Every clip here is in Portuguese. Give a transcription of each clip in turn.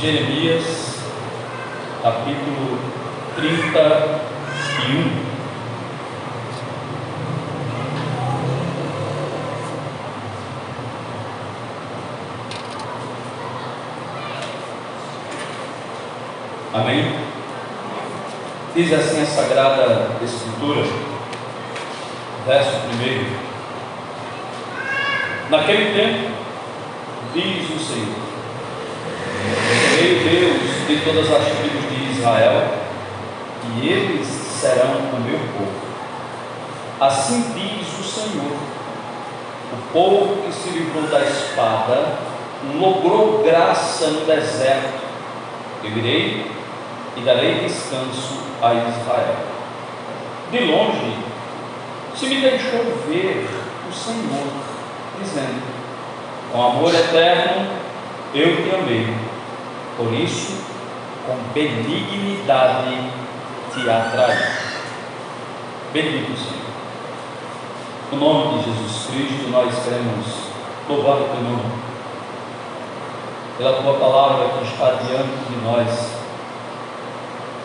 Jeremias, capítulo 31. Amém? Diz assim a Sagrada Escritura, verso 1: Naquele tempo, diz o Senhor, serei Deus de todas as tribos de Israel, e eles serão o meu povo. Assim diz o Senhor: o povo que se livrou da espada logrou graça no deserto. Eu irei e darei descanso a Israel. De longe se me deixou ver o Senhor, dizendo: com amor eterno eu te amei, por isso com benignidade te atraí. Bendito Senhor. No nome de Jesus Cristo nós queremos louvar o teu nome, pela tua palavra que está diante de nós,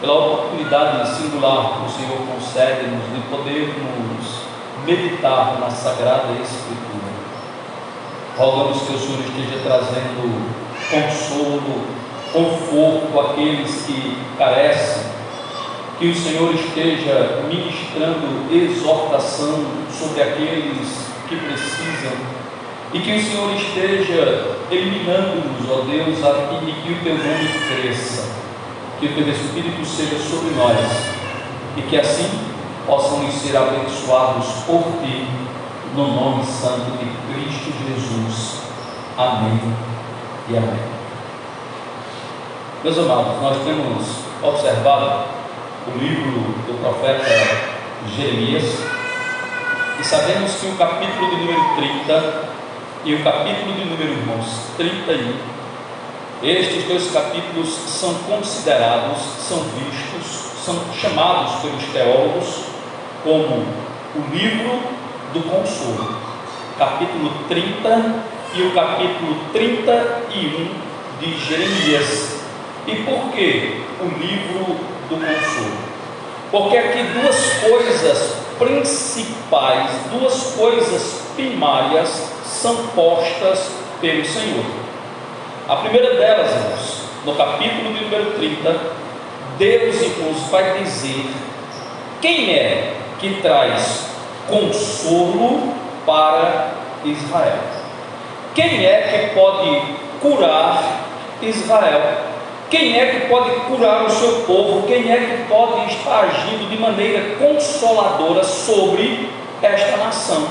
pela oportunidade singular que o Senhor concede-nos de podermos meditar na Sagrada Escritura. Rogamos que o Senhor esteja trazendo consolo, conforto àqueles que carecem, que o Senhor esteja ministrando exortação sobre aqueles que precisam, e que o Senhor esteja eliminando-nos, ó Deus, a fim de que o teu nome cresça, que o teu Espírito seja sobre nós, e que assim possamos ser abençoados por ti, no nome santo de Cristo Jesus. Amém e amém. Meus amados, nós temos observado o livro do profeta Jeremias, e sabemos que o capítulo de número 30 e o capítulo de número 31, estes dois capítulos são considerados, são vistos, são chamados pelos teólogos como o livro do consolo, capítulo 30 e o capítulo 31 de Jeremias. E por que o livro do consolo? Porque aqui duas coisas principais, duas coisas primárias são postas pelo Senhor. A primeira delas, irmãos, no capítulo de número 30, Deus, irmãos, vai dizer quem é que traz consolo para Israel. Quem é que pode curar Israel? Quem é que pode curar o seu povo? Quem é que pode estar agindo de maneira consoladora sobre esta nação?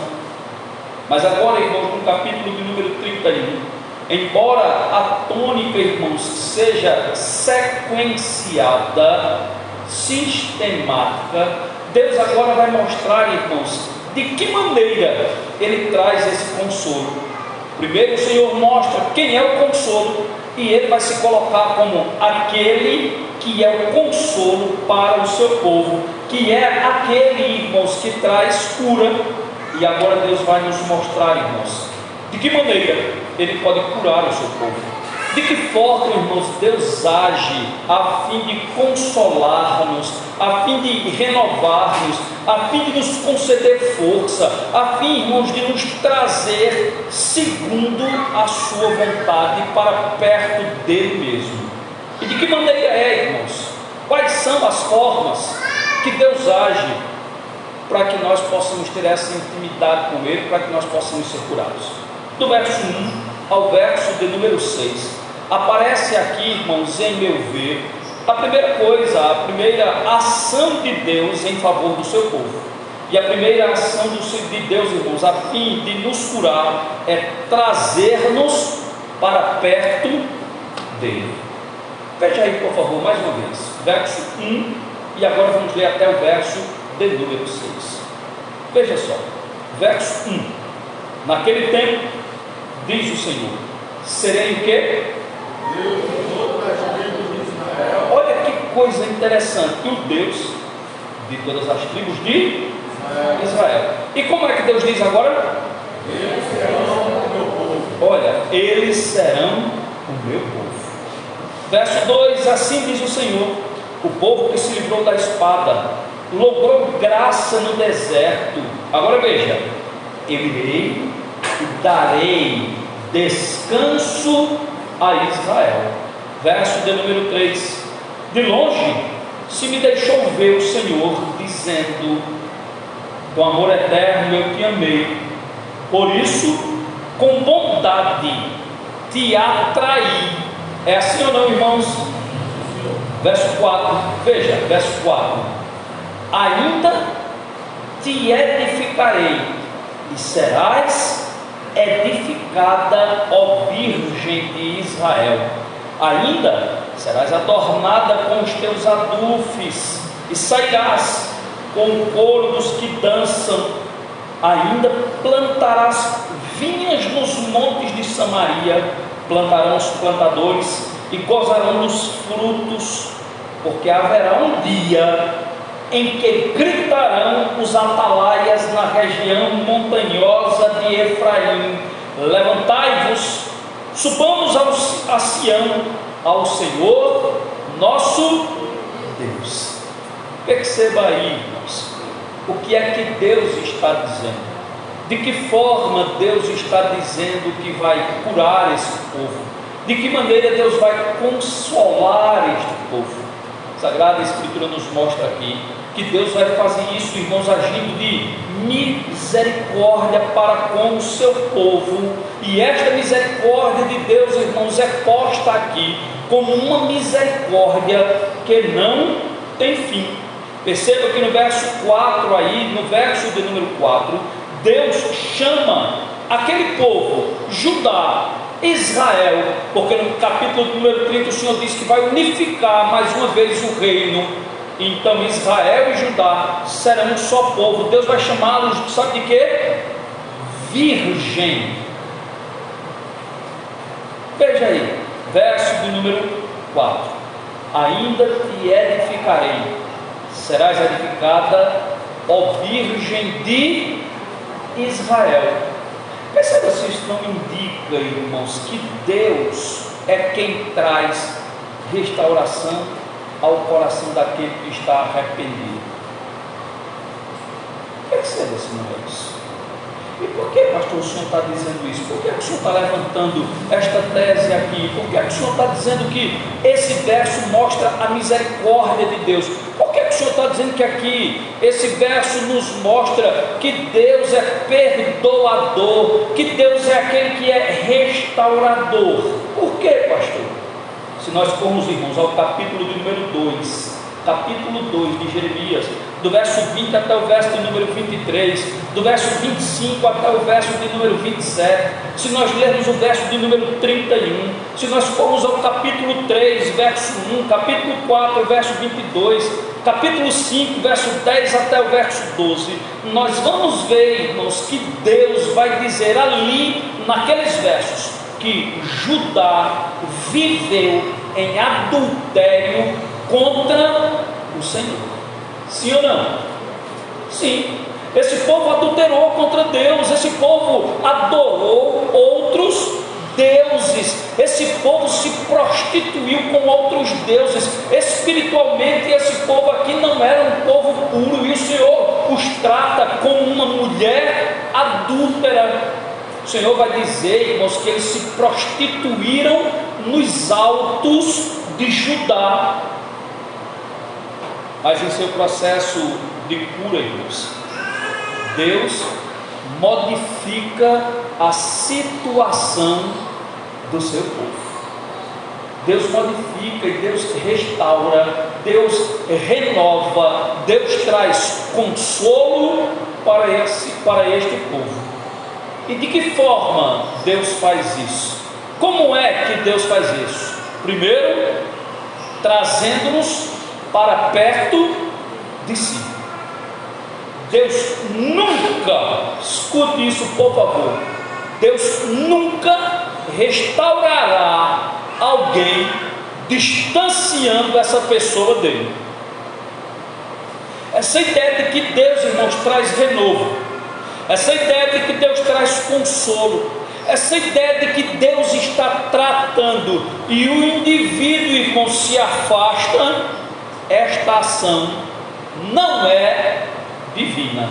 Mas agora, irmãos, no capítulo de número 31, embora a tônica, irmãos, seja sequenciada, sistemática, Deus agora vai mostrar, irmãos, de que maneira Ele traz esse consolo. Primeiro o Senhor mostra quem é o consolo, e Ele vai se colocar como aquele que é o consolo para o seu povo, que é aquele, irmãos, que traz cura. E agora Deus vai nos mostrar, irmãos, de que maneira Ele pode curar o seu povo, de que forma, irmãos, Deus age a fim de consolar-nos, a fim de renovar-nos, a fim de nos conceder força, a fim, irmãos, de nos trazer segundo a sua vontade para perto dele mesmo. E de que maneira é, irmãos? Quais são as formas que Deus age para que nós possamos ter essa intimidade com Ele, para que nós possamos ser curados? Do verso 1 ao verso de número 6, aparece aqui, irmãos, em meu ver, a primeira coisa, a primeira ação de Deus em favor do seu povo. E a primeira ação de Deus, irmãos, a fim de nos curar, é trazer-nos para perto dele. Veja aí, por favor, mais uma vez, verso 1, e agora vamos ler até o verso de número 6. Veja só, verso 1: naquele tempo, diz o Senhor, serei o quê? Deus de todas as tribos de Israel. Olha que coisa interessante, o Deus de todas as tribos de Israel. E como é que Deus diz agora? Eles serão o meu povo. Olha, eles serão o meu povo. Verso 2: assim diz o Senhor: o povo que se livrou da espada logrou graça no deserto. Agora veja: eu irei e darei descanso a Israel. Verso de número 3: de longe se me deixou ver o Senhor, dizendo: com amor eterno eu te amei, por isso com bondade te atraí. É assim ou não, irmãos? Verso 4, veja, verso 4: ainda te edificarei e serás edificada, ó Virgem de Israel. Ainda serás adornada com os teus adufes e sairás com o coro dos que dançam. Ainda plantarás vinhas nos montes de Samaria, plantarão os plantadores e gozarão dos frutos, porque haverá um dia em que gritarão os atalaias na região montanhosa de Efraim: levantai-vos, subamos a Sião, ao Senhor nosso Deus. Perceba aí, irmãos, o que é que Deus está dizendo, de que forma Deus está dizendo que vai curar esse povo, de que maneira Deus vai consolar este povo. A Sagrada Escritura nos mostra aqui que Deus vai fazer isso, irmãos, agindo de misericórdia para com o seu povo. E esta misericórdia de Deus, irmãos, é posta aqui como uma misericórdia que não tem fim. Perceba que no verso 4 aí, no verso de número 4, Deus chama aquele povo, Judá, Israel, porque no capítulo número 30 o Senhor diz que vai unificar mais uma vez o reino. Então Israel e Judá serão um só povo. Deus vai chamá-los, sabe de quê? Virgem. Veja aí, verso de número 4: ainda te edificarei, serás edificada, ó Virgem de Israel. Perceba se isso não indica, irmãos, que Deus é quem traz restauração ao coração daquele que está arrependido. Perceba se não é isso. E por que, pastor, o senhor está dizendo isso? Por que o senhor está levantando esta tese aqui? Por que o senhor está dizendo que esse verso mostra a misericórdia de Deus? Por que o senhor está dizendo que aqui esse verso nos mostra que Deus é perdoador, que Deus é aquele que é restaurador? Por que, pastor? Se nós formos, irmãos, ao capítulo de número 2, capítulo 2 de Jeremias, do verso 20 até o verso de número 23, do verso 25 até o verso de número 27, se nós lermos o verso de número 31, se nós formos ao capítulo 3, verso 1, capítulo 4, verso 22, capítulo 5, verso 10 até o verso 12, nós vamos ver, irmãos, que Deus vai dizer ali, naqueles versos, que Judá viveu em adultério contra o Senhor. Sim ou não? Sim. Esse povo adulterou contra Deus, esse povo adorou outros deuses, esse povo se prostituiu com outros deuses. Espiritualmente esse povo aqui não era um povo puro, e o Senhor os trata como uma mulher adúltera. O Senhor vai dizer, irmãos, que eles se prostituíram nos altos de Judá. Mas em seu processo de cura, irmãos, Deus modifica a situação do seu povo. Deus modifica e Deus restaura, Deus renova, Deus traz consolo para este povo. E de que forma Deus faz isso? Como é que Deus faz isso? Primeiro, trazendo-nos para perto de si. Deus nunca, escute isso por favor, Deus nunca restaurará alguém distanciando essa pessoa dele. Essa ideia de que Deus, irmãos, traz renovo, essa ideia de que Deus traz consolo, essa ideia de que Deus está tratando e o indivíduo, irmão, se afasta, esta ação não é divina.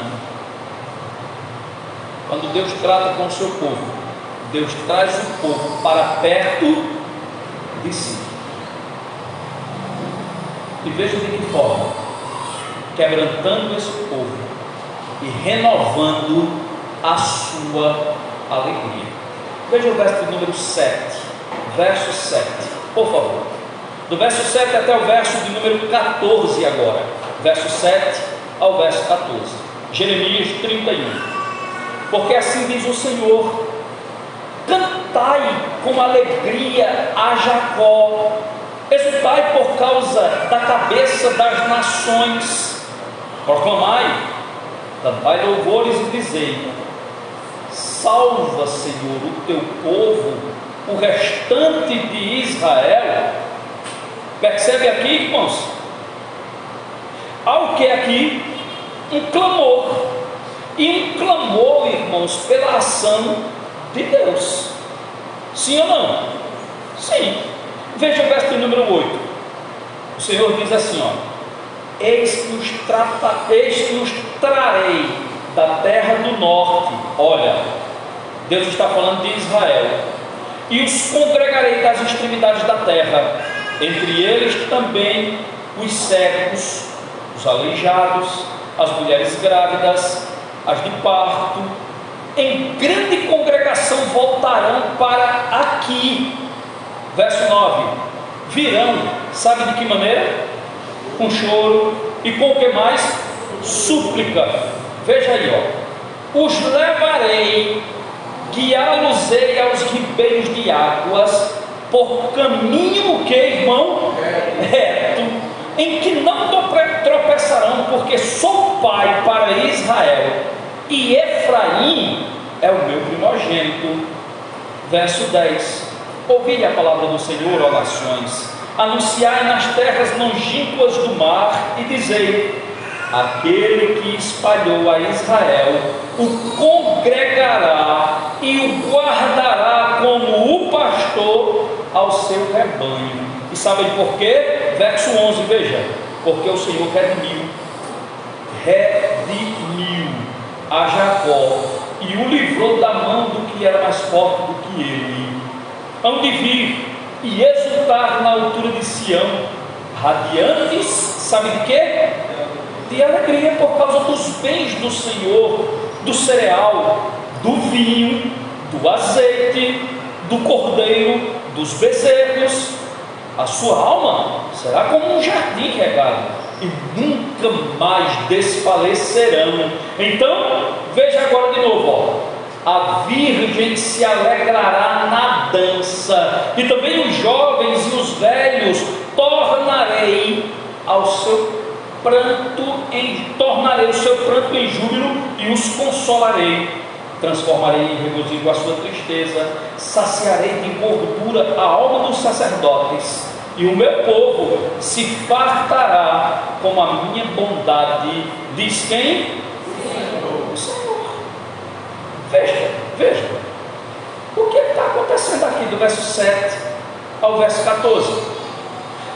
Quando Deus trata com o seu povo, Deus traz o povo para perto de si. E veja de que forma: quebrantando esse povo e renovando a sua alegria. Veja o verso de número 7, verso 7, por favor. Do verso 7 até o verso de número 14 agora. Verso 7 ao verso 14. Jeremias 31. Porque assim diz o Senhor: cantai com alegria a Jacó, exultai por causa da cabeça das nações, proclamai, cantai louvores e dizei: salva, Senhor, o teu povo, o restante de Israel. Percebe aqui, irmãos? Há o que aqui? Um clamor. E um clamor, irmãos, pela ação de Deus. Sim ou não? Sim. Veja o verso número 8. O Senhor diz assim, ó: eis que os trarei da terra do norte. Olha, Deus está falando de Israel. E os congregarei das extremidades da terra, entre eles também os cegos, os aleijados, as mulheres grávidas, as de parto, em grande congregação voltarão para aqui. Verso 9: virão, sabe de que maneira? Com choro e com o que mais? Súplica. Veja aí, ó: os levarei, guiá-los-ei aos ribeiros de águas, por caminho, o que, irmão? Reto, em que não tropeçarão, porque sou pai para Israel, e Efraim é o meu primogênito. Verso 10: ouvi a palavra do Senhor, ó nações, anunciai nas terras longínquas do mar, e dizei: aquele que espalhou a Israel o congregará e o guardará como o pastor ao seu rebanho. E sabem por quê? Verso 11, veja: porque o Senhor redimiu a Jacó e o livrou da mão do que era mais forte do que ele. Hão de vir e exultar na altura de Sião, radiantes, sabe de quê? De alegria, por causa dos bens do Senhor, do cereal, do vinho, do azeite, do cordeiro, dos bezerros. A sua alma será como um jardim regado, e nunca mais desfalecerão. Então, veja agora de novo, ó: a virgem se alegrará na dança, e também os jovens e os velhos tornarei o seu pranto em júbilo, e os consolarei. Transformarei em regozijo a sua tristeza, saciarei de gordura a alma dos sacerdotes, e o meu povo se fartará com a minha bondade. Diz quem? O Senhor. Veja, o que está acontecendo aqui do verso 7 ao verso 14?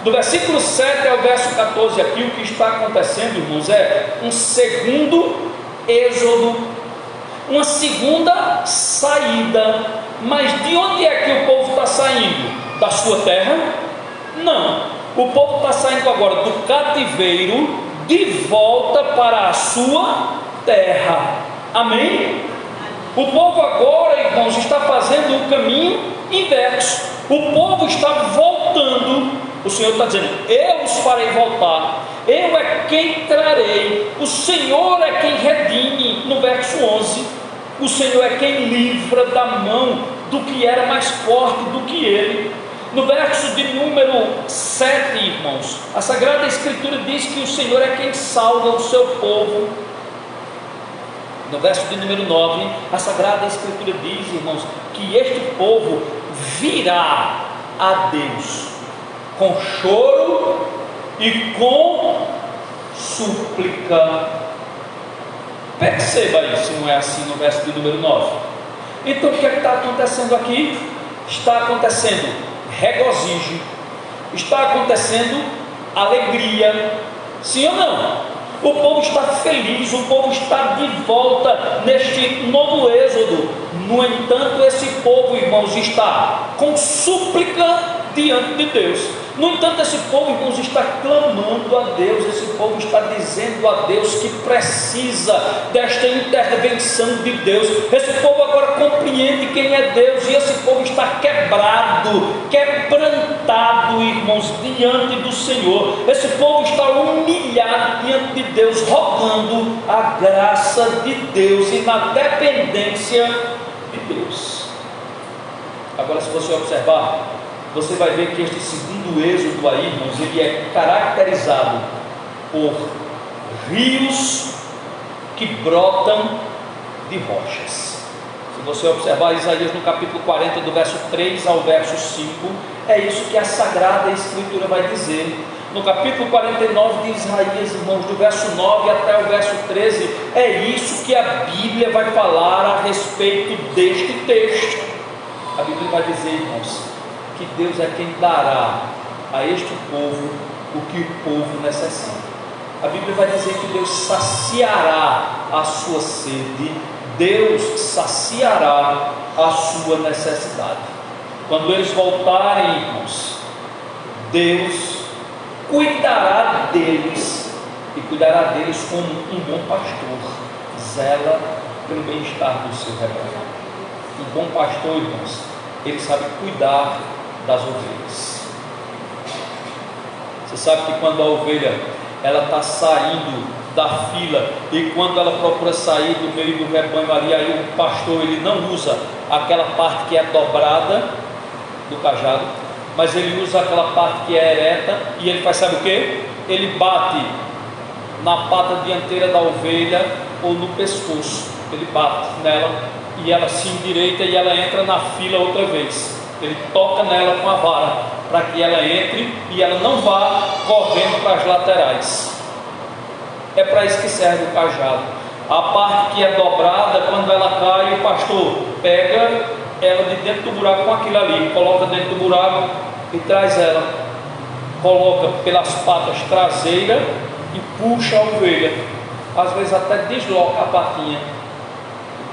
Do versículo 7 ao verso 14 aqui, o que está acontecendo, irmãos, é um segundo êxodo, uma segunda saída. Mas de onde é que o povo está saindo? Da sua terra? Não, o povo está saindo agora do cativeiro de volta para a sua terra. Amém? O povo agora, irmãos, está fazendo o caminho inverso. O povo está voltando. O Senhor está dizendo: eu os farei voltar, eu é quem trarei, o Senhor é quem redime. No verso 11, o Senhor é quem livra da mão do que era mais forte do que ele. No verso de número 7, irmãos, a Sagrada Escritura diz que o Senhor é quem salva o seu povo. No verso de número 9, a Sagrada Escritura diz, irmãos, que este povo virá a Deus com choro e com súplica. Perceba isso, não é assim no verso de número 9. Então o que é que está acontecendo aqui? Está acontecendo regozijo, está acontecendo alegria, sim ou não? O povo está feliz, o povo está de volta neste novo êxodo. No entanto, esse povo, irmãos, está com súplica diante de Deus. No entanto, esse povo, irmãos, está clamando a Deus. Esse povo está dizendo a Deus que precisa desta intervenção de Deus. Esse povo agora compreende quem é Deus, e esse povo está quebrado, quebrantado, irmãos, diante do Senhor. Esse povo está humilhado diante de Deus, rogando a graça de Deus e na dependência de Deus. Agora, se você observar, você vai ver que este segundo êxodo aí, irmãos, ele é caracterizado por rios que brotam de rochas. Se você observar Isaías no capítulo 40, do verso 3 ao verso 5, é isso que a Sagrada Escritura vai dizer. No capítulo 49 de Isaías, irmãos, do verso 9 até o verso 13, é isso que a Bíblia vai falar a respeito deste texto. A Bíblia vai dizer, irmãos, que Deus é quem dará a este povo o que o povo necessita. A Bíblia vai dizer que Deus saciará a sua sede, Deus saciará a sua necessidade. Quando eles voltarem, irmãos, Deus cuidará deles, e cuidará deles como um bom pastor zela pelo bem-estar do seu rebanho. Um bom pastor, irmãos, ele sabe cuidar das ovelhas. Você sabe que quando a ovelha ela está saindo da fila, e quando ela procura sair do meio do rebanho ali, aí o pastor ele não usa aquela parte que é dobrada do cajado, mas ele usa aquela parte que é ereta, e ele faz, sabe o que? Ele bate na pata dianteira da ovelha ou no pescoço, ele bate nela e ela se endireita e ela entra na fila outra vez. Ele toca nela com a vara para que ela entre e ela não vá correndo para as laterais. É para isso que serve o cajado. A parte que é dobrada, quando ela cai, o pastor pega ela de dentro do buraco com aquilo ali, coloca dentro do buraco e traz ela, coloca pelas patas traseiras e puxa a ovelha. Às vezes até desloca a patinha,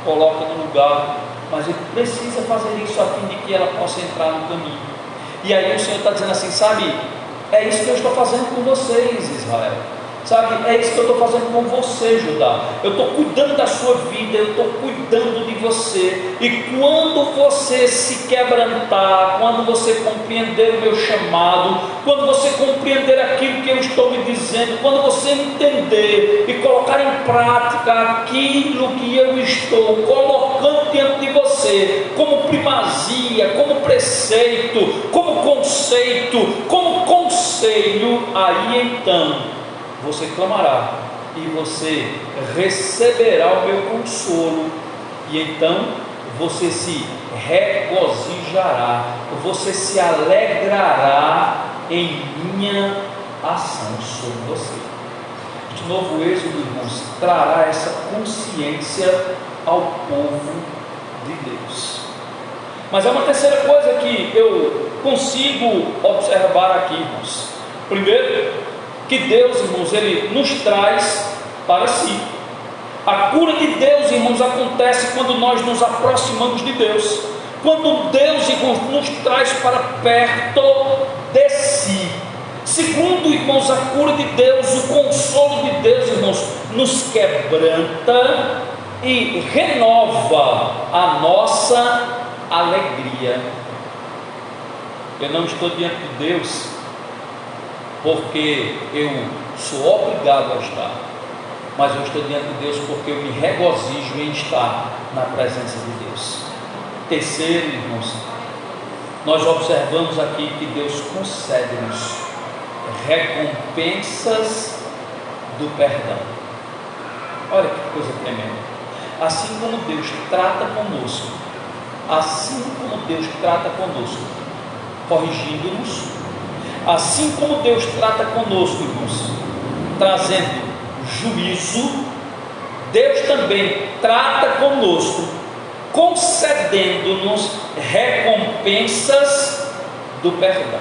coloca no lugar, mas ele precisa fazer isso a fim de que ela possa entrar no caminho. E aí o Senhor está dizendo assim, sabe, é isso que eu estou fazendo com vocês, Israel. Sabe, é isso que eu estou fazendo com você, Judá. Eu estou cuidando da sua vida, eu estou cuidando de você. E quando você se quebrantar, quando você compreender o meu chamado, quando você compreender aquilo que eu estou lhe dizendo, quando você entender e colocar em prática aquilo que eu estou colocando diante de você, como primazia, como preceito, como conceito, como conselho, aí então você clamará e você receberá o meu consolo, e então você se regozijará, você se alegrará em minha ação sobre você. Este novo êxodo, irmãos, trará essa consciência ao povo de Deus. Mas há uma terceira coisa que eu consigo observar aqui, irmãos. Primeiro, que Deus, irmãos, Ele nos traz para si. A cura de Deus, irmãos, acontece quando nós nos aproximamos de Deus. Quando Deus, irmãos, nos traz para perto de si. Segundo, irmãos, a cura de Deus, o consolo de Deus, irmãos, nos quebranta e renova a nossa alegria. Eu não estou diante de Deus porque eu sou obrigado a estar, mas eu estou diante de Deus porque eu me regozijo em estar na presença de Deus. Terceiro, irmãos, nós observamos aqui que Deus concede-nos recompensas do perdão. Olha que coisa tremenda. Assim como Deus trata conosco, corrigindo-nos, assim como Deus trata conosco, irmãos, trazendo juízo, Deus também trata conosco, concedendo-nos recompensas do perdão.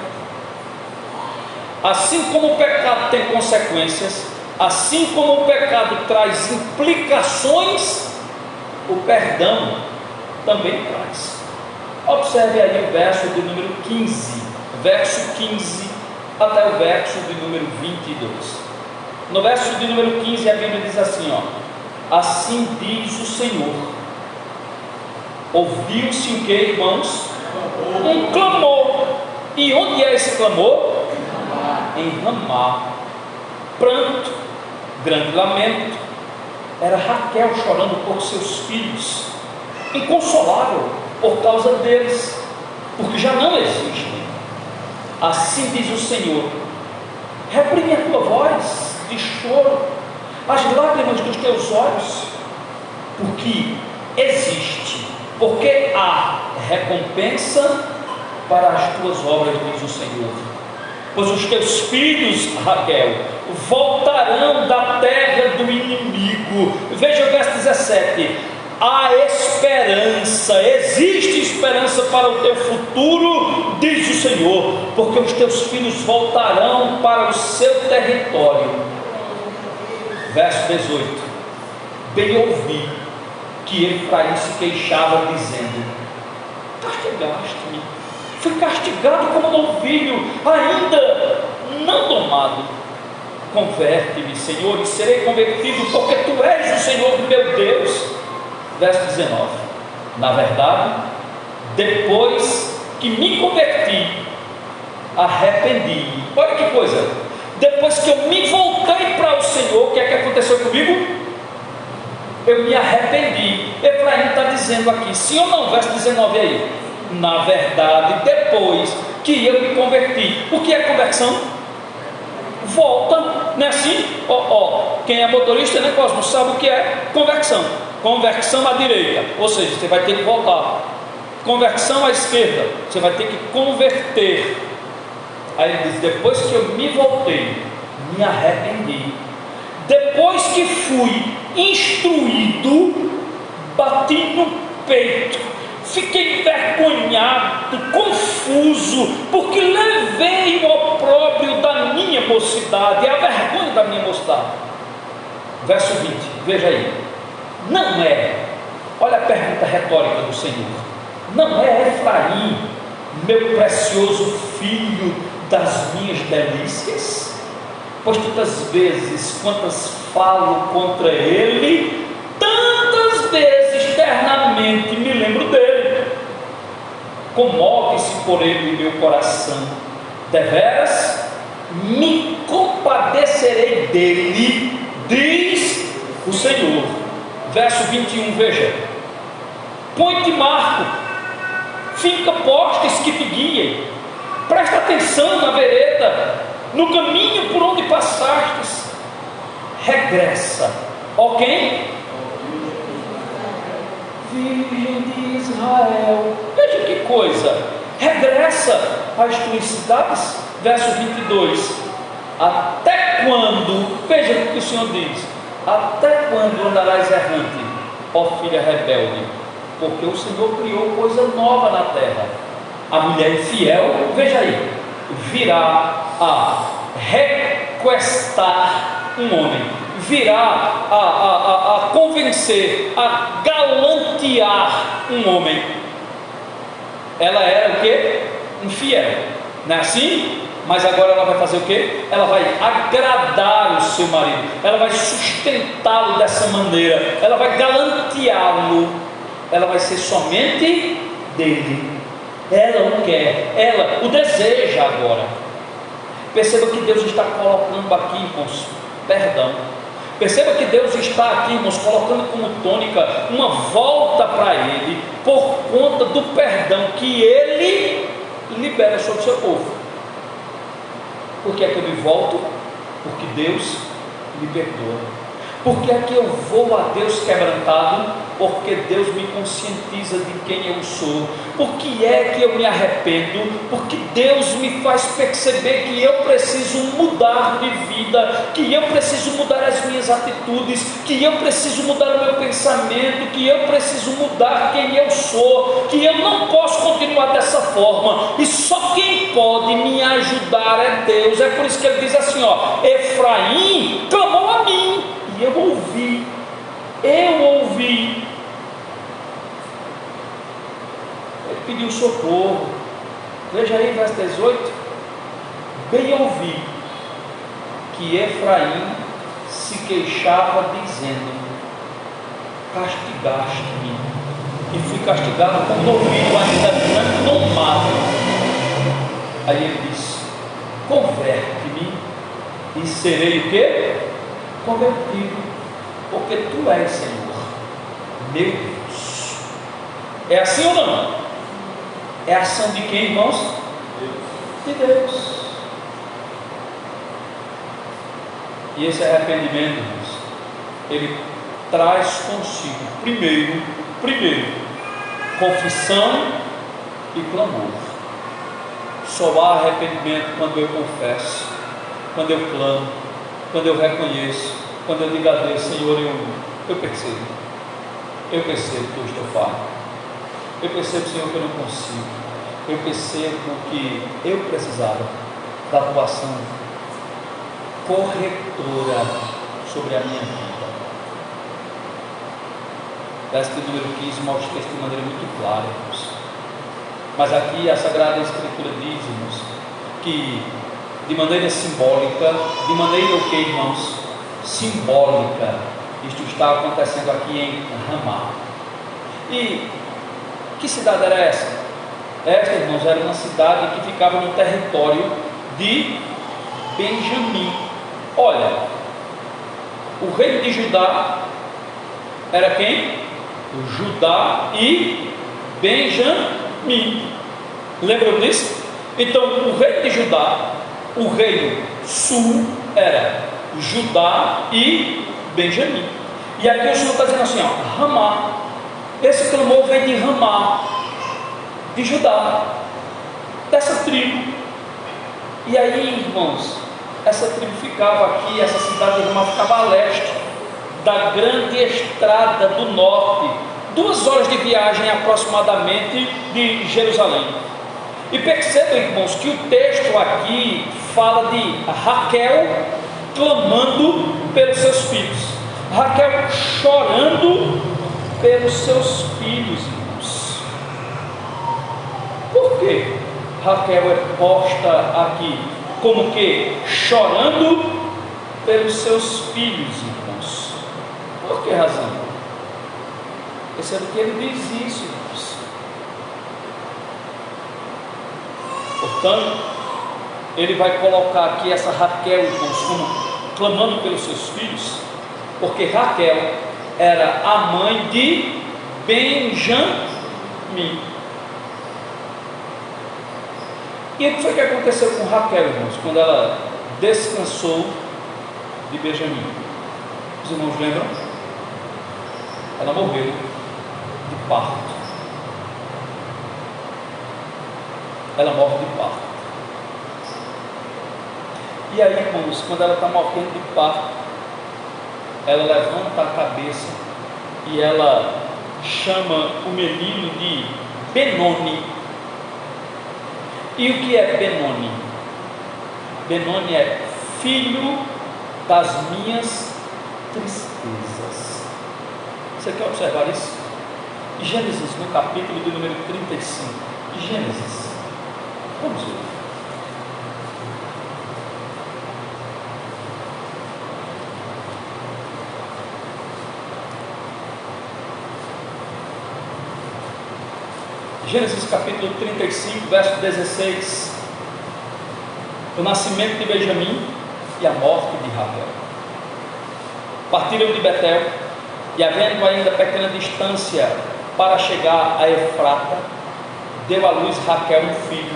Assim como o pecado tem consequências, assim como o pecado traz implicações, o perdão também traz. Observe aí o verso de número 15, verso 15 até o verso de número 22. No verso de número 15 a Bíblia diz assim, assim diz o Senhor. Ouviu-se o que, irmãos? Um clamor. E onde é esse clamor? Em Ramá. Pranto, grande lamento. Era Raquel chorando por seus filhos, inconsolável por causa deles, porque já não existem. Assim diz o Senhor: reprime a tua voz de choro, as lágrimas dos teus olhos, porque existe, porque há recompensa para as tuas obras, diz o Senhor. Pois os teus filhos, Raquel, voltarão da terra do inimigo. Veja o verso 17: há esperança, existe esperança para o teu futuro, diz o Senhor, porque os teus filhos voltarão para o seu território. Verso 18: bem ouvi que Efraim se queixava, dizendo: castigaste-me, fui castigado como novilho, ainda não domado. Converte-me, Senhor, e serei convertido, porque tu és o Senhor meu Deus. Verso 19: na verdade, depois que me converti, arrependi-me. Olha que coisa, depois que eu me voltei para o Senhor, o que é que aconteceu comigo? Eu me arrependi. Efraim está dizendo aqui, sim ou não? Verso 19 aí: na verdade, depois que eu me converti. O que é conversão? Volta, não é assim? Quem é motorista, né, Cosmo, sabe o que é conversão. Conversão à direita, ou seja, você vai ter que voltar. Conversão à esquerda, você vai ter que converter. Aí ele diz: depois que eu me voltei, me arrependi. Depois que fui instruído, bati no peito, fiquei envergonhado, confuso, porque levei o opróbrio da minha mocidade, a vergonha da minha mocidade. Verso 20, veja aí: não é, olha a pergunta retórica do Senhor, não é Efraim, meu precioso filho das minhas delícias? Pois tantas vezes quantas falo contra ele, tantas vezes eternamente me lembro dele. Comove-se por ele meu coração, deveras me compadecerei dele, diz o Senhor. Verso 21, veja: põe-te marco, finca postes que te guiem, presta atenção na vereda, no caminho por onde passastes, regressa, ó quem? Virgem de Israel. Veja que coisa, regressa às tuas cidades. Verso 22: até quando, veja o que o Senhor diz: até quando andarás errante, ó filha rebelde? Porque o Senhor criou coisa nova na terra. A mulher infiel, veja aí, virá a requestar um homem, virá a convencer, a galantear um homem. Ela era o que? Infiel, não é assim? Mas agora ela vai fazer o que? Ela vai agradar o seu marido, ela vai sustentá-lo dessa maneira, ela vai galanteá-lo, ela vai ser somente dele. Ela o quer, ela o deseja agora. Perceba que Deus está colocando aqui, irmãos, perdão. Perceba que Deus está aqui, irmãos, colocando como tônica uma volta para Ele, por conta do perdão que Ele libera sobre o seu povo. Por que é que eu me volto? Porque Deus me perdoa. Por que é que eu vou a Deus quebrantado? Porque Deus me conscientiza de quem eu sou. Por que é que eu me arrependo? Porque Deus me faz perceber que eu preciso mudar de vida, que eu preciso mudar as minhas atitudes, que eu preciso mudar o meu pensamento, que eu preciso mudar quem eu sou, que eu não posso continuar dessa forma, e só quem pode me ajudar é Deus. É por isso que ele diz assim, ó: Efraim clamou a mim, e eu ouvi. Ele pediu socorro. Veja aí, verso 18: bem ouvi que Efraim se queixava, dizendo: castigaste-me, e fui castigado com ouvido ainda grande no mato. Aí ele disse: converte-me, e serei o quê? Convertido, porque tu és, Senhor, meu Deus. É assim ou não? É a ação de quem, irmãos? De Deus. E esse arrependimento, irmãos, ele traz consigo primeiro, confissão e clamor. Só há arrependimento quando eu confesso, quando eu clamo, quando eu reconheço, quando eu digo a Deus: Senhor, eu percebo que eu estou falho, eu percebo, Senhor, que eu não consigo, eu percebo que eu precisava da tua ação corretora sobre a minha vida. Verso número 15 mostra isso de maneira muito clara, irmãos. Mas aqui a Sagrada Escritura diz, irmãos, que de maneira simbólica, de maneira o que, irmãos? Simbólica, isto está acontecendo aqui em Ramá. E que cidade era essa? Esta, irmãos, era uma cidade que ficava no território de Benjamim. Olha, o reino de Judá era quem? O Judá e Benjamim. Lembram disso? Então, o reino de Judá, o reino sul, era Judá e Benjamim. E aqui o Senhor está dizendo assim, ó: Ramá. Esse clamor vem de Ramá, de Judá, dessa tribo. E aí, irmãos, essa tribo ficava aqui, essa cidade de Ramá ficava a leste da grande estrada do norte, 2 horas de viagem aproximadamente de Jerusalém. E percebam, irmãos, que o texto aqui fala de Raquel clamando pelos seus filhos, Raquel chorando pelos seus filhos, irmãos. Por que Raquel é posta aqui como que chorando pelos seus filhos, irmãos? Por que razão? Perceba que ele diz isso, irmãos. Portanto, ele vai colocar aqui essa Raquel, irmãos, como clamando pelos seus filhos, porque Raquel era a mãe de Benjamim. E o que foi que aconteceu com Raquel, irmãos, quando ela descansou de Benjamim? Os irmãos lembram? Ela morreu de parto. Ela morre de parto. E aí, irmãos, quando ela está morrendo de parto, ela levanta a cabeça e ela chama o menino de Benoni. E o que é Benoni? Benoni é filho das minhas tristezas. Você quer observar isso? Gênesis, no capítulo de número 35. Gênesis. Vamos ver. Gênesis capítulo 35, verso 16. O nascimento de Benjamim e a morte de Raquel. Partiram de Betel, e havendo ainda pequena distância para chegar a Efrata, deu à luz Raquel um filho,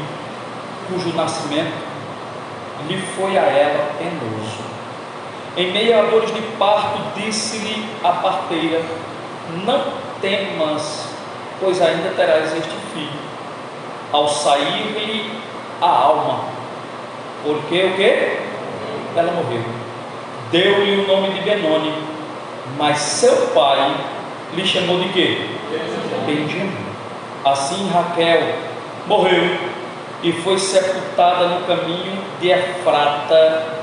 cujo nascimento lhe foi a ela penoso. Em meio a dores de parto, disse-lhe a parteira: não temas, pois ainda terás este filho, ao sair-lhe a alma, porque o quê? Ela morreu. Deu-lhe o nome de Benoni, mas seu pai lhe chamou de quê? Benjamim. Assim Raquel morreu e foi sepultada no caminho de Efrata,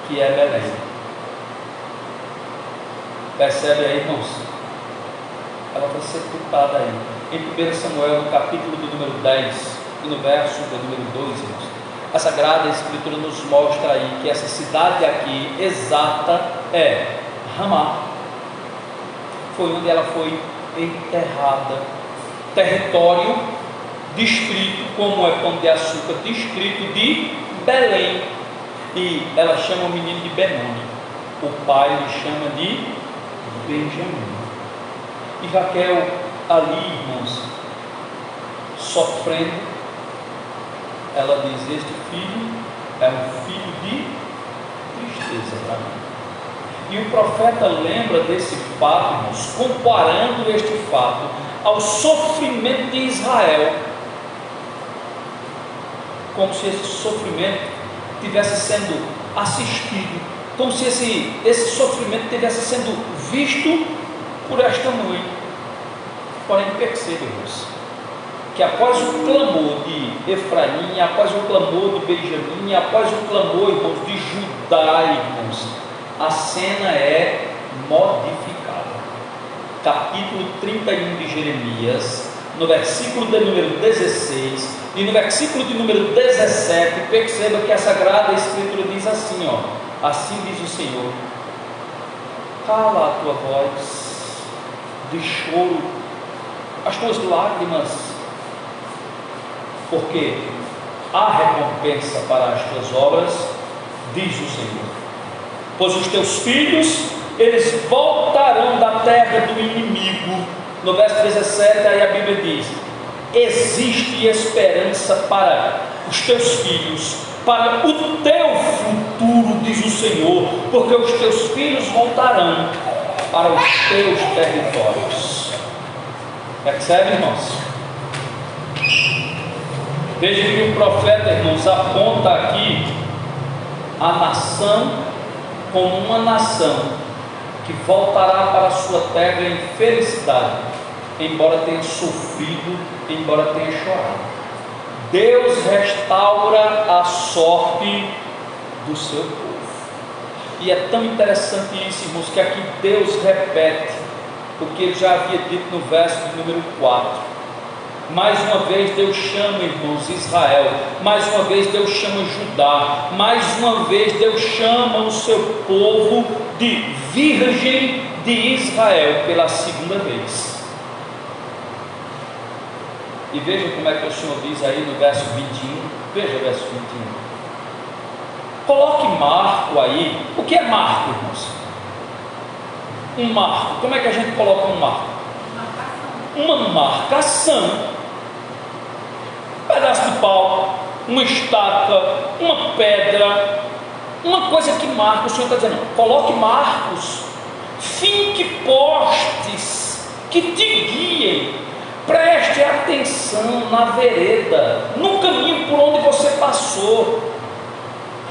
que é Belém. Percebe aí, irmãos? Ela foi sepultada aí. Em 1 Samuel, no capítulo de número 10 e no verso de número 2, irmãos, a Sagrada Escritura nos mostra aí que essa cidade aqui exata é Ramá. Foi onde ela foi enterrada. Território, distrito, como é Pão de Açúcar, distrito de Belém. E ela chama o menino de Benoni. O pai lhe chama de Benjamim. E Raquel ali, irmãos, sofrendo, ela diz: este filho é um filho de tristeza para mim. E o profeta lembra desse fato, irmãos, comparando este fato ao sofrimento de Israel, como se esse sofrimento tivesse sendo assistido, como se esse sofrimento tivesse sendo visto por esta mãe. Porém, perceba, irmãos, que após o clamor de Efraim, após o clamor de Benjamim, após o clamor, irmãos, de Judá, irmãos, a cena é modificada. Capítulo 31 de Jeremias, no versículo de número 16 e no versículo de número 17, perceba que a Sagrada Escritura diz assim, assim diz o Senhor: cala a tua voz de choro, as tuas lágrimas, porque há recompensa para as tuas obras, diz o Senhor, pois os teus filhos, eles voltarão da terra do inimigo. No verso 17, aí a Bíblia diz: existe esperança para os teus filhos, para o teu futuro, diz o Senhor, porque os teus filhos voltarão para os teus territórios. Percebe, irmãos? Veja que o profeta, irmãos, aponta aqui a nação como uma nação que voltará para a sua terra em felicidade, embora tenha sofrido, embora tenha chorado. Deus restaura a sorte do seu povo. E é tão interessante isso, irmãos, que aqui Deus repete o que ele já havia dito no verso de número 4. Mais uma vez Deus chama, irmãos, Israel. Mais uma vez Deus chama Judá. Mais uma vez Deus chama o seu povo de virgem de Israel pela segunda vez. E veja como é que o Senhor diz aí no verso 21. Veja o verso 21. Coloque marco aí. O que é marco, irmãos? Um marco. Como é que a gente coloca um marco? Uma marcação. Um pedaço de pau, uma estátua, uma pedra, uma coisa que marca. O Senhor está dizendo: coloque marcos, finque postes que te guiem, preste atenção na vereda, no caminho por onde você passou.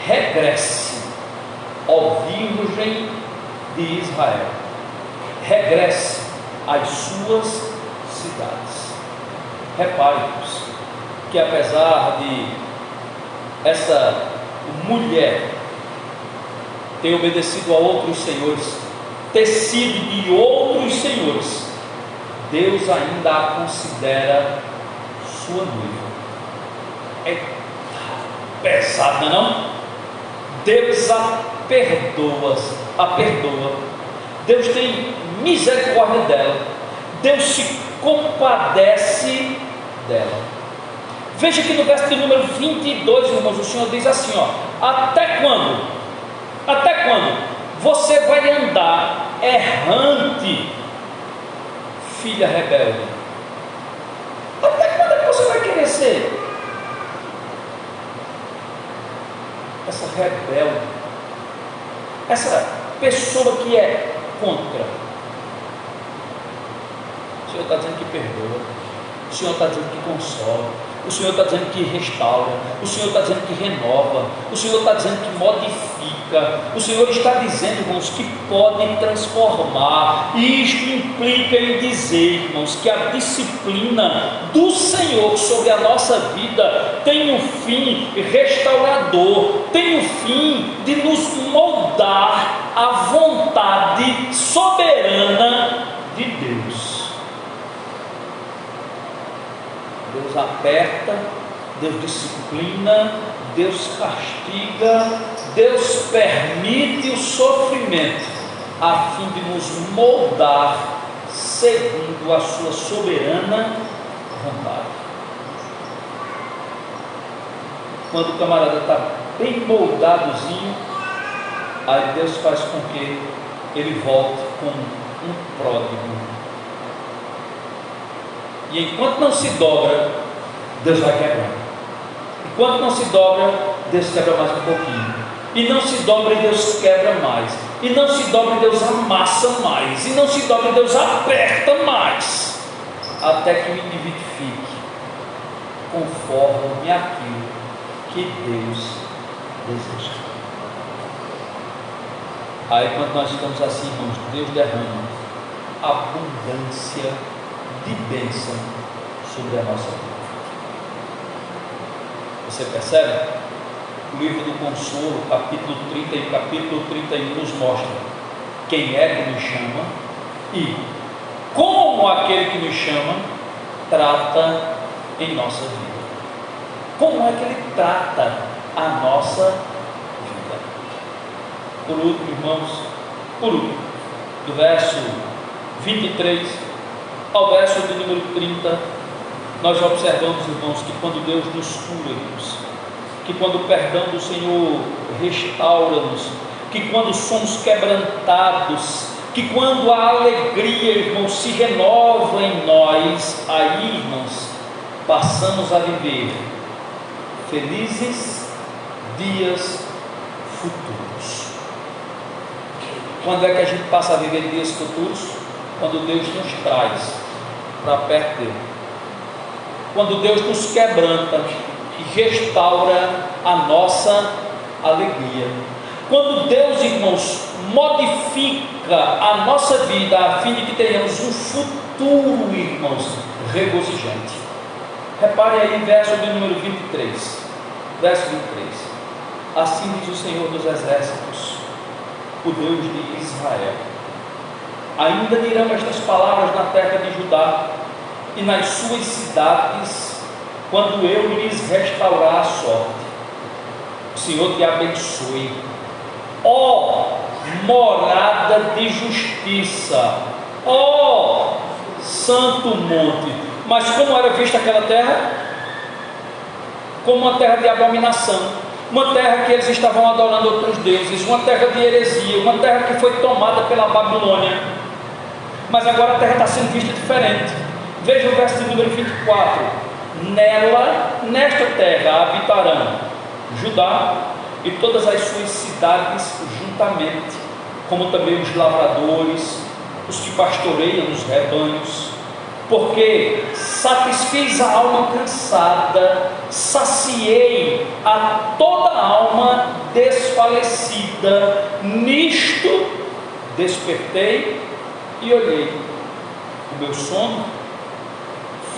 Regresse, ó virgem de Israel, regresse às suas cidades. Repare-vos que apesar de essa mulher ter obedecido a outros senhores, ter sido de outros senhores, Deus ainda a considera sua noiva. É pesada, não? Deus a perdoa, Deus tem misericórdia dela, Deus se compadece dela. Veja que no verso de número 22, irmãos, o Senhor diz assim, até quando? Até quando você vai andar errante, filha rebelde? Até quando é que você vai querer ser essa rebelde, essa pessoa que é contra? Senhor está dizendo que consola, o Senhor está dizendo que restaura, o Senhor está dizendo que renova, o Senhor está dizendo que modifica, o Senhor está dizendo, irmãos, que pode transformar. E isto implica em dizer, irmãos, que a disciplina do Senhor sobre a nossa vida tem um fim restaurador, tem o fim de nos moldar à vontade soberana de Deus. Deus aperta, Deus disciplina, Deus castiga, Deus permite o sofrimento a fim de nos moldar segundo a sua soberana vontade. Quando o camarada está bem moldadozinho, aí Deus faz com que ele volte como um pródigo. E enquanto não se dobra, Deus vai quebrando. Enquanto não se dobra, Deus quebra mais um pouquinho. E não se dobra, e Deus quebra mais. E não se dobra, e Deus amassa mais. E não se dobra, e Deus aperta mais. Até que o indivíduo fique conforme aquilo que Deus deseja. Aí quando nós estamos assim, irmãos, Deus derrama abundância de bênção sobre a nossa vida. Você percebe? O livro do Consolo, capítulo 30 e capítulo 31 nos mostra quem é que nos chama e como aquele que nos chama trata em nossa vida. Como é que ele trata a nossa vida? Por último, irmãos, do verso 23 ao verso de número 30, nós observamos, irmãos, que quando Deus nos cura, irmãos, que quando o perdão do Senhor restaura-nos, que quando somos quebrantados, que quando a alegria, irmãos, se renova em nós, aí, irmãos, passamos a viver felizes dias futuros. Quando é que a gente passa a viver dias futuros? Quando Deus nos traz para perto dele, quando Deus nos quebranta e restaura a nossa alegria, quando Deus, irmãos, modifica a nossa vida a fim de que tenhamos um futuro, irmãos, regozijante. Repare aí, verso de número 23, verso 23, assim diz o Senhor dos Exércitos, o Deus de Israel: ainda dirão estas palavras na terra de Judá e nas suas cidades, quando eu lhes restaurar a sorte. O Senhor te abençoe, ó morada de justiça, ó santo monte. Mas como era vista aquela terra? Como uma terra de abominação, uma terra que eles estavam adorando outros deuses, uma terra de heresia, uma terra que foi tomada pela Babilônia. Mas agora a terra está sendo vista diferente. Veja o verso de número 24: nesta terra habitarão Judá e todas as suas cidades juntamente, como também os lavradores, os que pastoreiam os rebanhos, porque satisfiz a alma cansada, saciei a toda a alma desfalecida, nisto despertei e olhei, o meu sono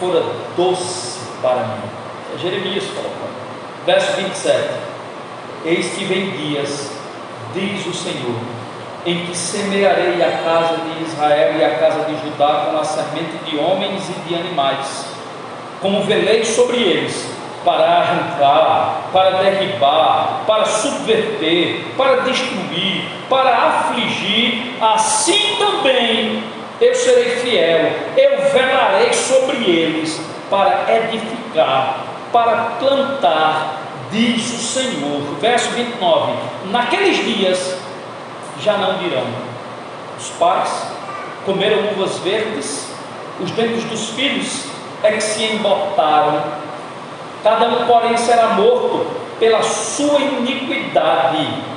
fora doce para mim. É Jeremias falando. Verso 27: eis que vem dias, diz o Senhor, em que semearei a casa de Israel e a casa de Judá com a semente de homens e de animais, como velei sobre eles, para arrancar, para derribar, para subverter, para destruir, para afligir. Assim também eu serei fiel, eu velarei sobre eles, para edificar, para plantar, diz o Senhor. Verso 29: naqueles dias já não dirão: os pais comeram uvas verdes, os dentes dos filhos é que se embotaram, cada um porém será morto pela sua iniquidade.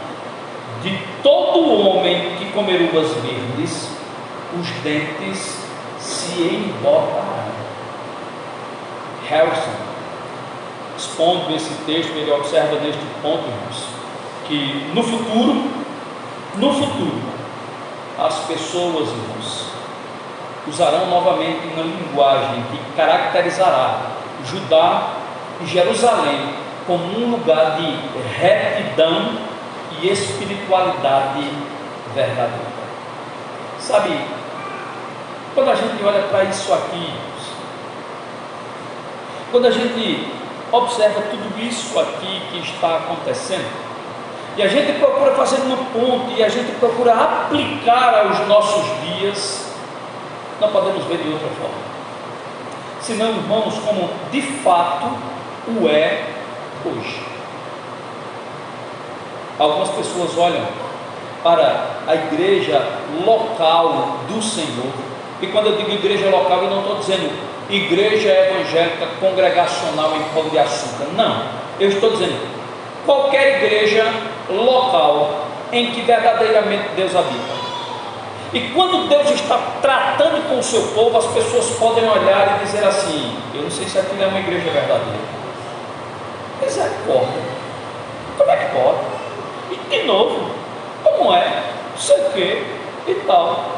De todo homem que comer uvas verdes, os dentes se embotarão. Harrison, expondo esse texto, ele observa neste ponto, irmãos, que no futuro, as pessoas, irmãos, usarão novamente uma linguagem que caracterizará Judá e Jerusalém como um lugar de retidão e espiritualidade verdadeira. Sabe, quando a gente olha para isso aqui, quando a gente observa tudo isso aqui que está acontecendo, e a gente procura fazer uma ponte, e a gente procura aplicar aos nossos dias, não podemos ver de outra forma, senão, irmãos, como de fato o é hoje. Algumas pessoas olham para a igreja local do Senhor, e quando eu digo igreja local, eu não estou dizendo igreja evangélica congregacional em Pão de Açúcar, não, eu estou dizendo qualquer igreja local em que verdadeiramente Deus habita. E quando Deus está tratando com o seu povo, as pessoas podem olhar e dizer assim: eu não sei se aquilo é uma igreja verdadeira. Misericórdia, como é que pode? E de novo, como é? Não sei o que e tal.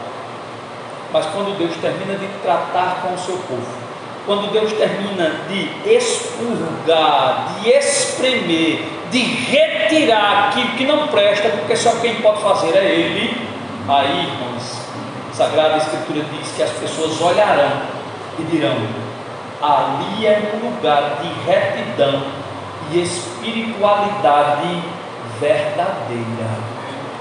Mas quando Deus termina de tratar com o seu povo, quando Deus termina de expurgar, de espremer, de retirar aquilo que não presta, porque só quem pode fazer é Ele, aí, irmãos, a Sagrada Escritura diz que as pessoas olharão e dirão: ali é um lugar de retidão e espiritualidade verdadeira.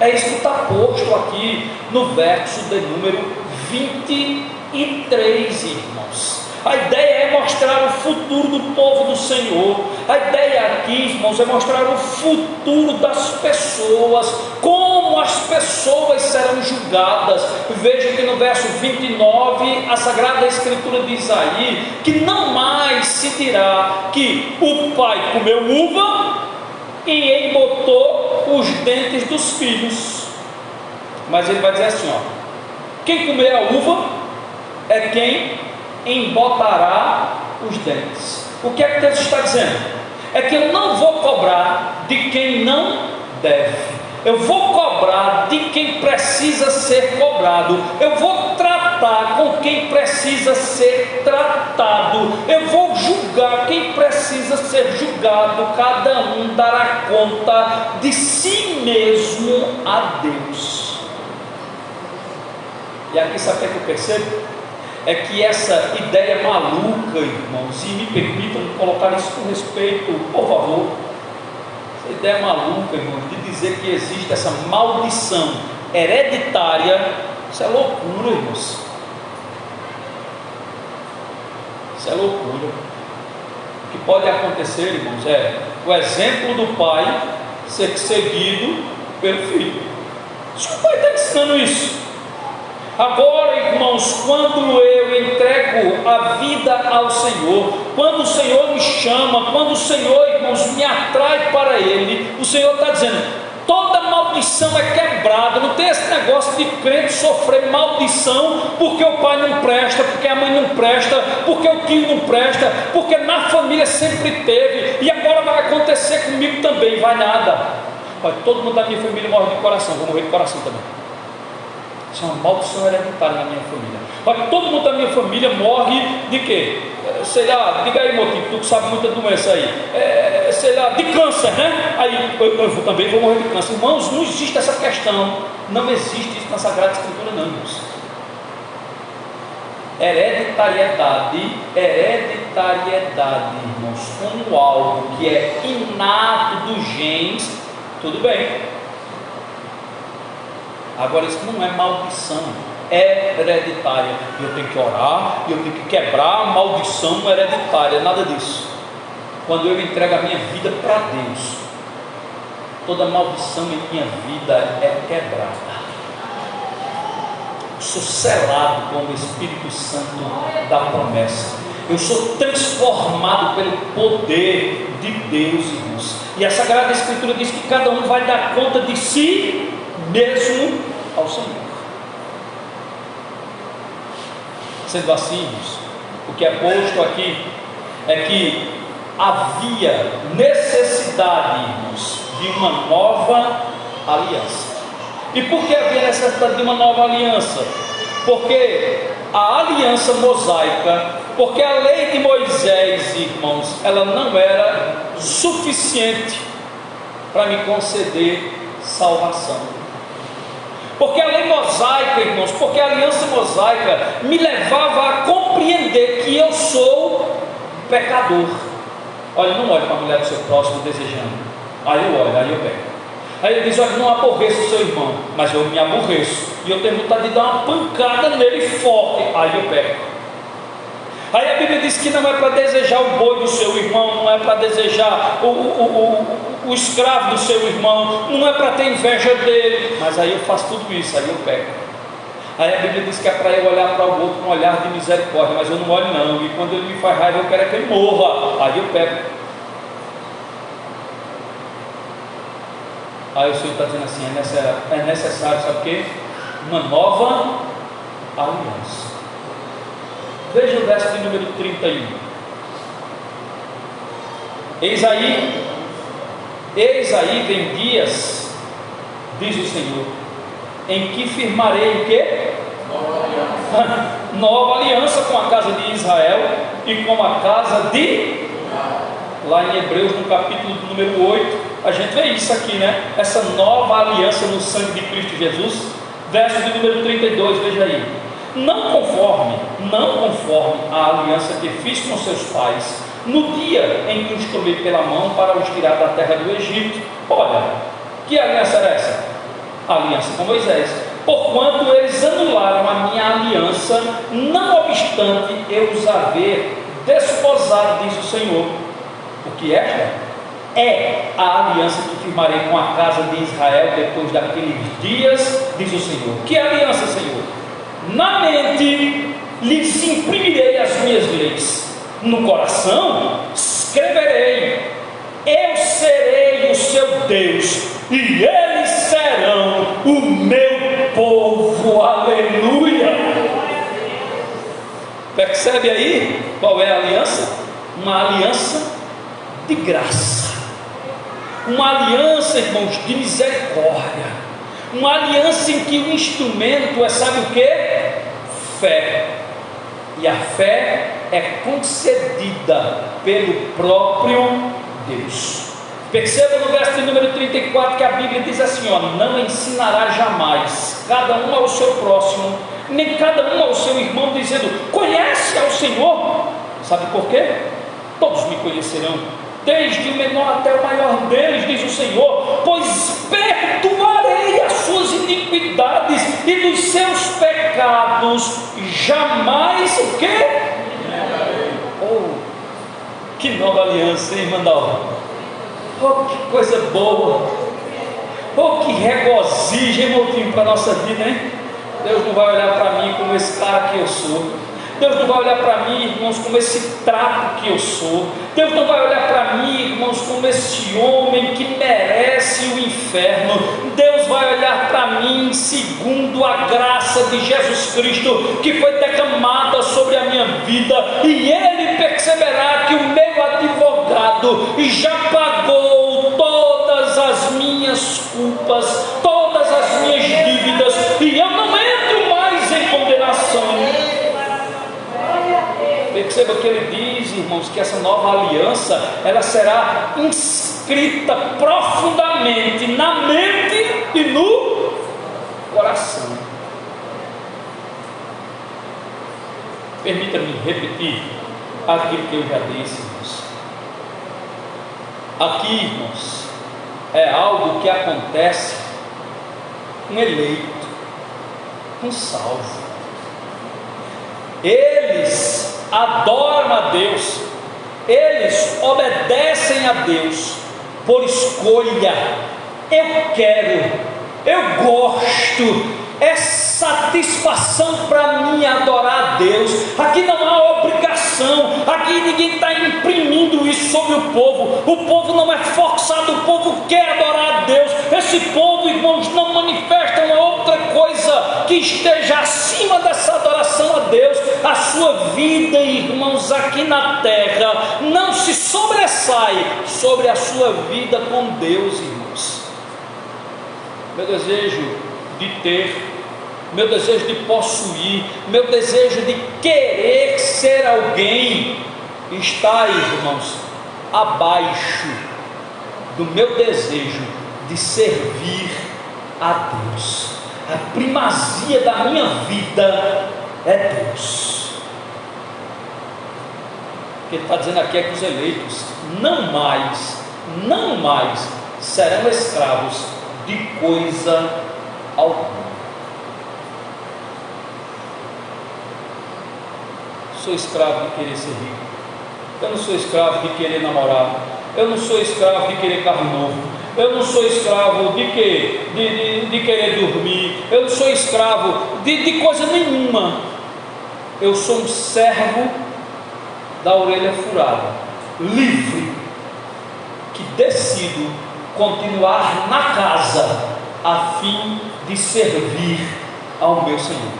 É isso que está posto aqui no verso de número 23, irmãos. A ideia é mostrar o futuro do povo do Senhor. A ideia aqui, irmãos, é mostrar o futuro das pessoas, como as pessoas serão julgadas. Veja que no verso 29, a Sagrada Escritura diz aí que não mais se dirá que o pai comeu uva e embotou os dentes dos filhos, mas ele vai dizer assim, ó: quem comer a uva é quem embotará os dentes. O que é que Deus está dizendo? É que eu não vou cobrar de quem não deve, eu vou cobrar de quem precisa ser cobrado, eu vou tratar com quem precisa ser tratado, eu vou julgar quem precisa ser julgado, cada um dará conta de si mesmo a Deus. E aqui sabe o que eu percebo? É que essa ideia maluca, irmãos, e me permitam colocar isso com respeito, por favor, essa ideia maluca, irmãos, de dizer que existe essa maldição hereditária, isso é loucura, irmãos. Isso é loucura. O que pode acontecer, irmãos, é o exemplo do pai ser seguido pelo filho. Se o pai está ensinando isso, agora, irmãos, quando eu entrego a vida ao Senhor, quando o Senhor me chama, quando o Senhor, irmãos, me atrai para Ele, o Senhor está dizendo: toda maldição é quebrada. Não tem esse negócio de crente sofrer maldição porque o pai não presta, porque a mãe não presta, porque o tio não presta, porque na família sempre teve e agora vai acontecer comigo também. Vai nada. Olha, todo mundo da minha família morre de coração, vou morrer de coração também. Isso é uma maldição hereditária na minha família. Olha, todo mundo da minha família morre de quê? Sei lá, diga aí, motivo, tu que sabe muita doença aí. Sei lá, de câncer, né? Aí eu também vou morrer de câncer. Irmãos, não existe essa questão. Não existe isso na Sagrada Escritura, não, irmãos. Hereditariedade, irmãos, como algo que é inato dos genes, tudo bem. Agora, isso não é maldição hereditária. Eu tenho que orar, eu tenho que quebrar a maldição hereditária, nada disso. Quando eu entrego a minha vida para Deus, toda maldição em minha vida é quebrada. Eu sou selado com o Espírito Santo da promessa. Eu sou transformado pelo poder de Deus, irmãos. E a Sagrada Escritura diz que cada um vai dar conta de si mesmo ao Senhor. Sendo assim, irmãos, o que é posto aqui é que havia necessidade, irmãos, de uma nova aliança. E por que havia necessidade de uma nova aliança? Porque a aliança mosaica, porque a lei de Moisés, irmãos, ela não era suficiente para me conceder salvação. Porque a lei mosaica, irmãos, porque a aliança mosaica me levava a compreender que eu sou pecador. Olha, não olhe para a mulher do seu próximo desejando. Aí eu olho, aí eu peco. Aí ele diz: olha, não aborreça o seu irmão, mas eu me aborreço, e eu tenho vontade de dar uma pancada nele forte. Aí eu peco. Aí a Bíblia diz que não é para desejar o boi do seu irmão, não é para desejar o escravo do seu irmão, não é para ter inveja dele, mas aí eu faço tudo isso, aí eu peco. Aí a Bíblia diz que é para eu olhar para o outro com um olhar de misericórdia, mas eu não olho não, e quando ele me faz raiva eu quero que ele morra, aí eu peco. Aí o Senhor está dizendo assim: é necessário, sabe o quê? Uma nova aliança. Veja o verso de número 31. Eis aí vem dias, diz o Senhor, em que firmarei o quê? Nova aliança com a casa de Israel e com a casa de... Lá em Hebreus, no capítulo número 8, a gente vê isso aqui, né? Essa nova aliança no sangue de Cristo Jesus. Verso de número 32, veja aí: não conforme a aliança que fiz com seus pais no dia em que os tomei pela mão para os tirar da terra do Egito. Olha, que aliança era essa? A aliança com Moisés. Porquanto eles anularam a minha aliança, não obstante eu os haver desposado, diz o Senhor. Porque esta é a aliança que firmarei com a casa de Israel depois daqueles dias, diz o Senhor. Que aliança, Senhor? Na mente lhes imprimirei as minhas leis, no coração escreverei. Eu serei o seu Deus e eles serão o meu povo. Aleluia! Percebe aí qual é a aliança? Uma aliança de graça, uma aliança, irmãos, de misericórdia, uma aliança em que o instrumento é, sabe o que? Fé. E a fé é concedida pelo próprio Deus. Perceba no verso de número 34 que a Bíblia diz assim: ó, não ensinará jamais cada um ao seu próximo, nem cada um ao seu irmão, dizendo: conhece ao Senhor. Sabe por quê? Todos me conhecerão, desde o menor até o maior deles, diz o Senhor, pois perdoarei as suas iniquidades e dos seus pecados jamais o quê? Oh, que nova aliança, hein, Mandal? Oh, que coisa boa! Oh, que regozijo, hein, Moutinho, para a nossa vida, hein? Deus não vai olhar para mim como esse cara que eu sou. Deus não vai olhar para mim, irmãos, como esse trapo que eu sou. Deus não vai olhar para mim, irmãos, como esse homem que merece o inferno. Deus vai olhar para mim segundo a graça de Jesus Cristo, que foi derramada sobre a minha vida, e Ele perceberá que o meu advogado já pagou todas as minhas culpas, todas as minhas dívidas, e eu não entro mais em condenação. Perceba que ele diz, irmãos, que essa nova aliança, ela será inscrita profundamente na mente e no coração. Permita-me repetir aquilo que eu já disse, irmãos. Aqui, irmãos, é algo que acontece com eleito, com salvo. Eles adoram a Deus, eles obedecem a Deus por escolha. Eu quero, eu gosto, é satisfação para mim adorar a Deus. Aqui não há obrigação, aqui ninguém está imprimindo isso sobre o povo não é forçado, o povo quer adorar a Deus. Esse povo, irmãos, não manifesta uma outra coisa que esteja acima dessa adoração a Deus. a sua vida, irmãos, aqui na terra, não se sobressai sobre a sua vida com Deus, irmãos. Meu desejo de ter, meu desejo de possuir, meu desejo de querer ser alguém, está, irmãos, abaixo do meu desejo de servir a Deus. A primazia da minha vida é Deus. O que ele está dizendo aqui é que os eleitos não mais serão escravos de coisa alguma. Sou escravo de querer ser rico, eu não sou escravo de querer namorar, eu não sou escravo de querer carro novo, eu não sou escravo de querer dormir, eu não sou escravo de coisa nenhuma. Eu sou um servo da orelha furada, livre, que decido continuar na casa a fim de servir ao meu Senhor.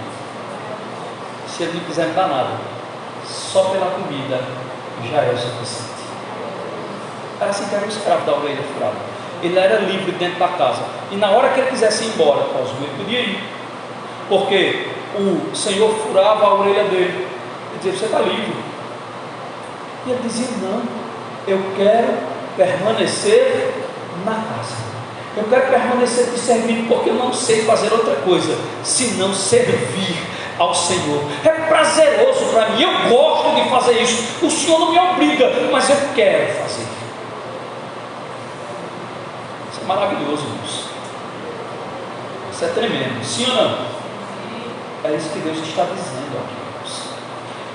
Se Ele não quiser me dar nada, só pela comida já é o suficiente. Era assim que era o escravo da orelha furada. Ele era livre dentro da casa, e na hora que ele quisesse ir embora, ele podia ir, porque o Senhor furava a orelha dele e dizia: você está livre. E ele dizia: não, eu quero permanecer na casa, eu quero permanecer te servindo, porque eu não sei fazer outra coisa senão servir ao Senhor. É prazeroso para mim, eu gosto de fazer isso. O Senhor não me obriga, mas eu quero fazer. Isso é maravilhoso, irmãos. Isso é tremendo, sim ou não? É isso que Deus está dizendo aqui, irmãos.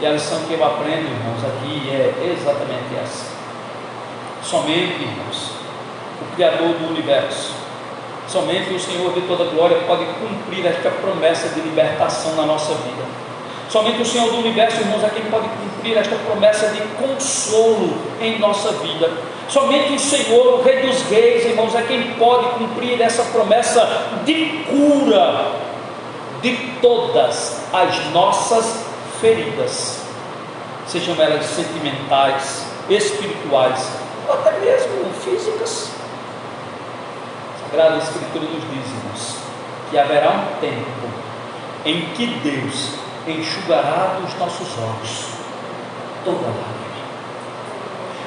E a lição que eu aprendo, irmãos, aqui é exatamente essa. Somente, irmãos, o Criador do universo, somente o Senhor de toda glória pode cumprir esta promessa de libertação na nossa vida. Somente o Senhor do universo, irmãos, é quem pode cumprir esta promessa de consolo em nossa vida. Somente o Senhor, o Rei dos Reis, irmãos, é quem pode cumprir essa promessa de cura de todas as nossas feridas, sejam elas sentimentais, espirituais, ou até mesmo físicas. A Sagrada Escritura nos diz, irmãos, que haverá um tempo em que Deus enxugará dos nossos olhos toda lágrima.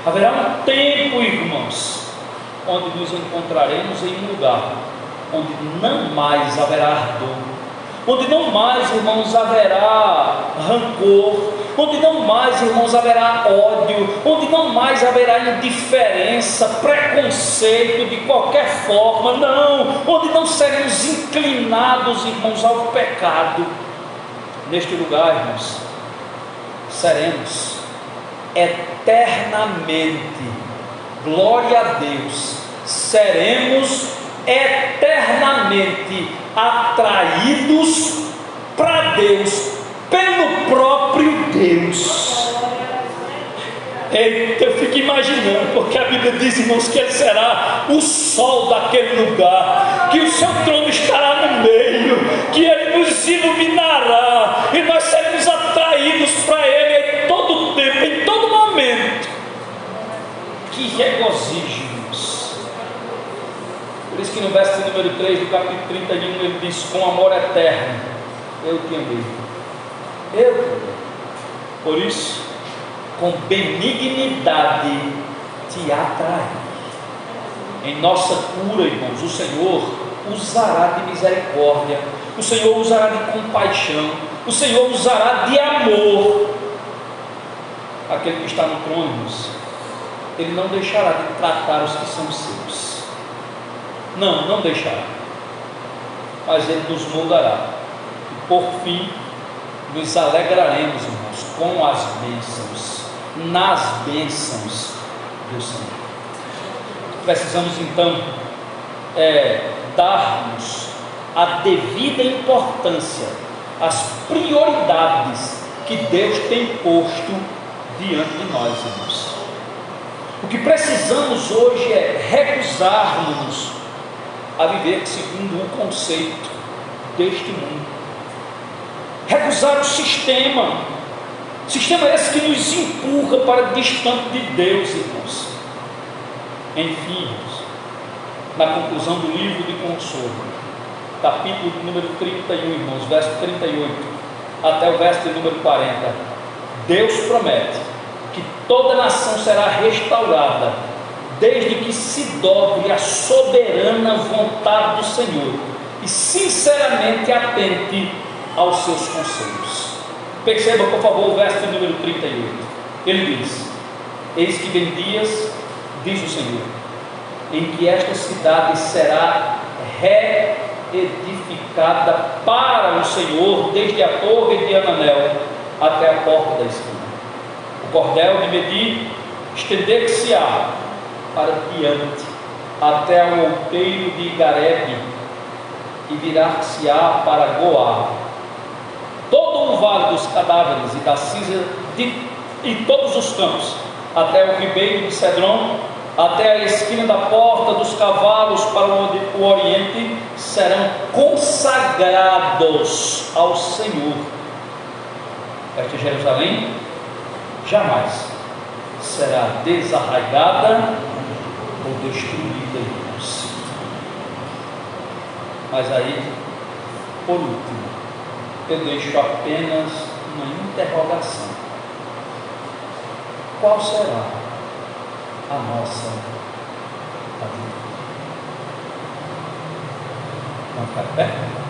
Haverá um tempo, irmãos, onde nos encontraremos em um lugar onde não mais haverá dor, onde não mais, irmãos, haverá rancor, onde não mais, irmãos, haverá ódio, onde não mais haverá indiferença, preconceito de qualquer forma, não, onde não seremos inclinados, irmãos, ao pecado. Neste lugar, irmãos, seremos eternamente, glória a Deus, seremos eternamente atraídos para Deus pelo próprio Deus. Eita, eu fico imaginando, porque a Bíblia diz, irmãos, que Ele será o sol daquele lugar, que o seu trono estará no meio, que Ele nos iluminará, e nós seremos atraídos para Ele em todo o tempo, em todo momento. Que regozijo, irmãos. Por isso que no verso número 3 do capítulo 31 ele diz: com amor eterno eu te amei. Eu te amei. Por isso, com benignidade te atraí. Em nossa cura, irmãos, o Senhor usará de misericórdia, o Senhor usará de compaixão, o Senhor usará de amor. Aquele que está no trono, irmãos, Ele não deixará de tratar os que são seus. Não deixará. Mas Ele nos moldará. E por fim, nos alegraremos, irmãos, com as bênçãos, nas bênçãos do Senhor. Precisamos então darmos a devida importância às prioridades que Deus tem posto diante de nós, irmãos. O que precisamos hoje é recusarmos a viver segundo o conceito deste mundo, recusar o sistema, Sistema esse que nos empurra para distante de Deus, irmãos. Enfim, irmãos, na conclusão do livro de Consolo, capítulo número 31, irmãos, verso 38 até o verso de número 40, Deus promete que toda nação será restaurada, desde que se dobre à soberana vontade do Senhor e sinceramente atente aos seus conselhos. Perceba, por favor, o verso de número 38. Ele diz: eis que vem dias, diz o Senhor, em que esta cidade será reedificada para o Senhor, desde a torre de Hananel até a porta da esquina. O cordel de Medir estender-se-á para diante, até o outeiro de Garebe, e virar-se-á para Goá. Todo o vale dos cadáveres e da cinza em todos os campos, até o ribeiro de Cedron, até a esquina da porta dos cavalos para o oriente, serão consagrados ao Senhor. Esta Jerusalém jamais será desarraigada ou destruída, irmãos. Mas aí, por último, eu deixo apenas uma interrogação: qual será a nossa vida? Vamos ficar perto?